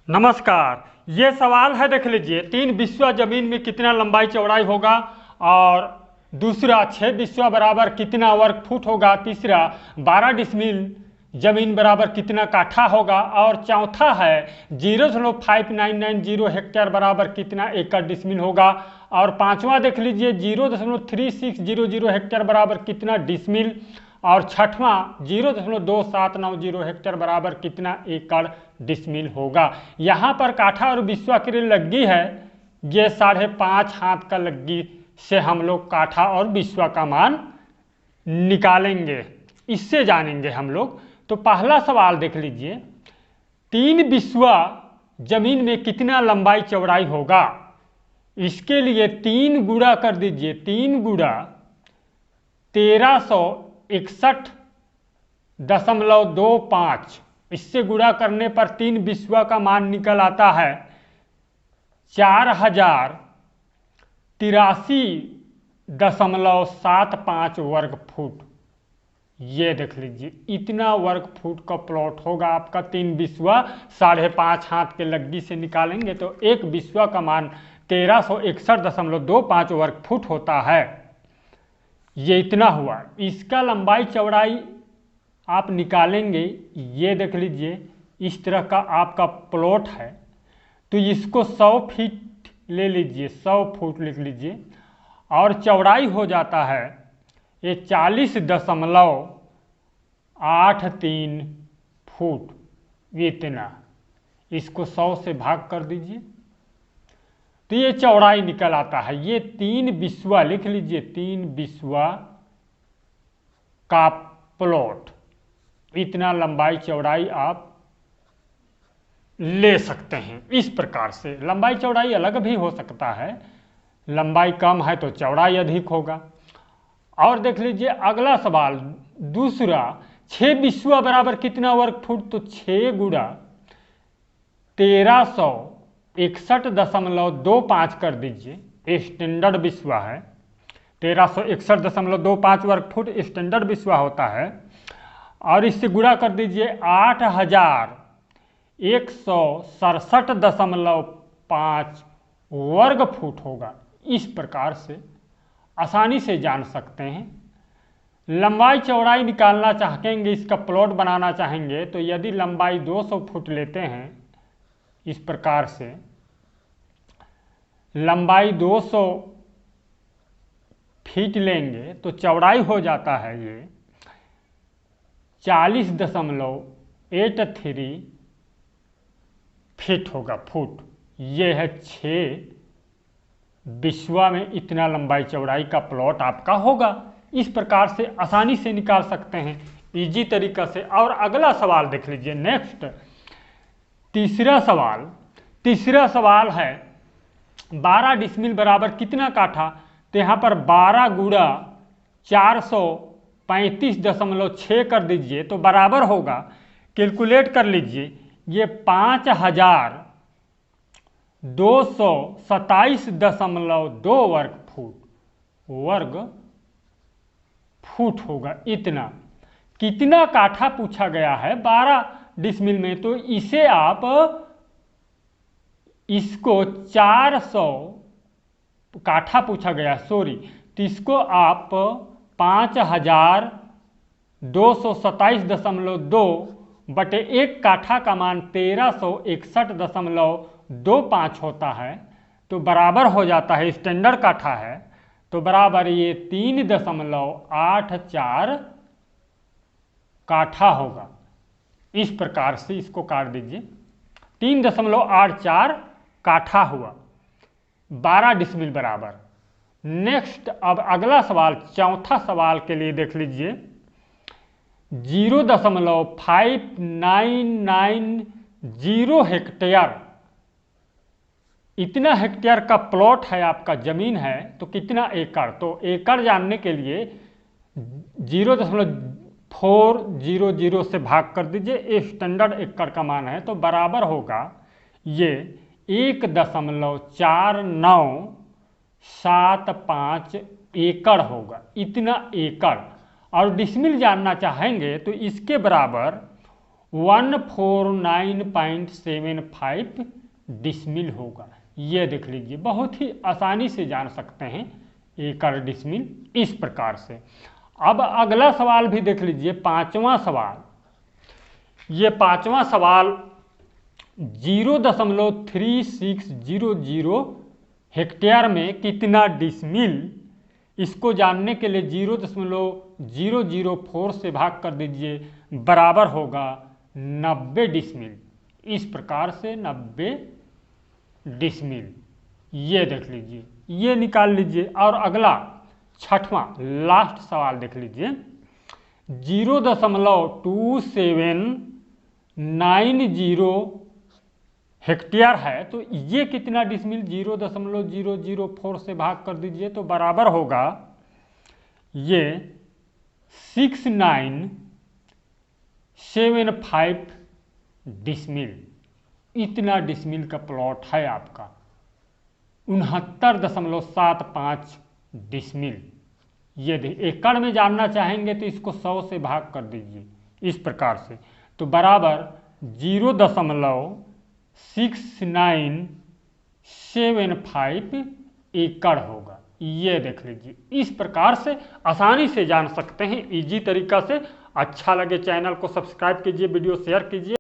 नमस्कार। ये सवाल है, देख लीजिए। 3 बिस्वा जमीन में कितना लंबाई चौड़ाई होगा, और दूसरा 6 बिस्वा बराबर कितना वर्ग फुट होगा, तीसरा 12 डिसमिल जमीन बराबर कितना काठा होगा, और चौथा है 0.5990 हेक्टेयर बराबर कितना एकड़ डिसमिल होगा, और पांचवा देख लीजिए 0.3600 हेक्टेयर बराबर कितना डिसमिल, और छठवां 0.2790 हेक्टेयर बराबर कितना एकड़ डिसमिल होगा। यहाँ पर काठा और बिस्वा के लिए लग्गी है, ये 5.5 हाथ का लग्गी से हम लोग काठा और बिस्वा का मान निकालेंगे, इससे जानेंगे हम लोग। तो पहला सवाल देख लीजिए, 3 बिस्वा जमीन में कितना लंबाई चौड़ाई होगा। इसके लिए 3 गुणा कर दीजिए, 3 गुणा 1361.25, इससे गुणा करने पर 3 बिस्वा का मान निकल आता है 4083.75 वर्ग फुट। ये देख लीजिए, इतना वर्ग फुट का प्लॉट होगा आपका। 3 बिस्वा 5.5 हाथ के लग्गी से निकालेंगे तो एक बिस्वा का मान 1361.25 वर्ग फुट होता है। ये इतना हुआ। इसका लंबाई चौड़ाई आप निकालेंगे, ये देख लीजिए, इस तरह का आपका प्लॉट है, तो इसको 100 फीट ले लीजिए, 100 फुट लिख लीजिए, और चौड़ाई हो जाता है ये 40.83 फुट। इतना, इसको 100 से भाग कर दीजिए तो ये चौड़ाई निकल आता है। ये 3 बिस्वा लिख लीजिए, 3 बिस्वा का प्लॉट, इतना लंबाई चौड़ाई आप ले सकते हैं। इस प्रकार से लंबाई चौड़ाई अलग भी हो सकता है, लंबाई कम है तो चौड़ाई अधिक होगा। और देख लीजिए अगला सवाल, दूसरा 6 बिस्वा बराबर कितना वर्ग फुट, तो 6 गुणा 1361.25 कर दीजिए, स्टैंडर्ड बिस्वा है। 1361.25 वर्ग फुट स्टैंडर्ड बिस्वा होता है, और इससे गुणा कर दीजिए 8167.5 वर्ग फुट होगा। इस प्रकार से आसानी से जान सकते हैं। लंबाई चौड़ाई निकालना चाहेंगे, इसका प्लॉट बनाना चाहेंगे, तो यदि लंबाई 200 फुट लेते हैं, इस प्रकार से लंबाई 200 फीट लेंगे तो चौड़ाई हो जाता है ये 40.83 फीट होगा, फुट। ये है 6 बिस्वा में इतना लंबाई चौड़ाई का प्लॉट आपका होगा। इस प्रकार से आसानी से निकाल सकते हैं, इजी तरीका से। और अगला सवाल देख लीजिए, नेक्स्ट तीसरा सवाल है 12 डिसमिल बराबर कितना काठा। तो यहाँ पर 12 गुणा 435.6 कर दीजिए तो बराबर होगा, कैलकुलेट कर लीजिए, ये 5227.2 वर्ग फुट होगा। इतना कितना काठा पूछा गया है 12 डिसमिल में, तो इसे आप इसको 400 काठा पूछा गया, सॉरी, तो इसको आप 5227.2 बटे 1 काठा का मान 1361.25 होता है, तो बराबर हो जाता है, स्टैंडर्ड काठा है, तो बराबर ये 3.84 काठा होगा। इस प्रकार से इसको काट दीजिए, 3.84 काठा हुआ 12 डिसमिल बराबर। नेक्स्ट, अब अगला सवाल, चौथा सवाल के लिए देख लीजिए, 0.5990 हेक्टेयर, इतना हेक्टेयर का प्लॉट है आपका, जमीन है, तो कितना एकड़। तो एकड़ जानने के लिए 0.400 से भाग कर दीजिए, स्टैंडर्ड एकड़ का मान है, तो बराबर होगा ये 1.4975 एकड़ होगा। इतना एकड़। और डिसमिल जानना चाहेंगे तो इसके बराबर 149.75 डिसमिल होगा। ये देख लीजिए, बहुत ही आसानी से जान सकते हैं एकड़ डिसमिल इस प्रकार से। अब अगला सवाल भी देख लीजिए, पांचवा सवाल। ये पांचवा सवाल 0.3600 हेक्टेयर में कितना डिसमिल, इसको जानने के लिए 0.004 से भाग कर दीजिए, बराबर होगा 90 डिसमिल। इस प्रकार से 90 डिसमिल, ये देख लीजिए, ये निकाल लीजिए। और अगला छठवां लास्ट सवाल देख लीजिए, 0.2790 हेक्टेयर है, तो ये कितना डिसमिल, 0.004 से भाग कर दीजिए तो बराबर होगा ये 6975 डिसमिल। इतना डिसमिल का प्लॉट है आपका, 69.75 डिसमिल। ये एकड़ में जानना चाहेंगे तो इसको 100 से भाग कर दीजिए इस प्रकार से, तो बराबर 0.6975 एकड़ होगा। ये देख लीजिए, इस प्रकार से आसानी से जान सकते हैं, इजी तरीका से। अच्छा लगे चैनल को सब्सक्राइब कीजिए, वीडियो शेयर कीजिए।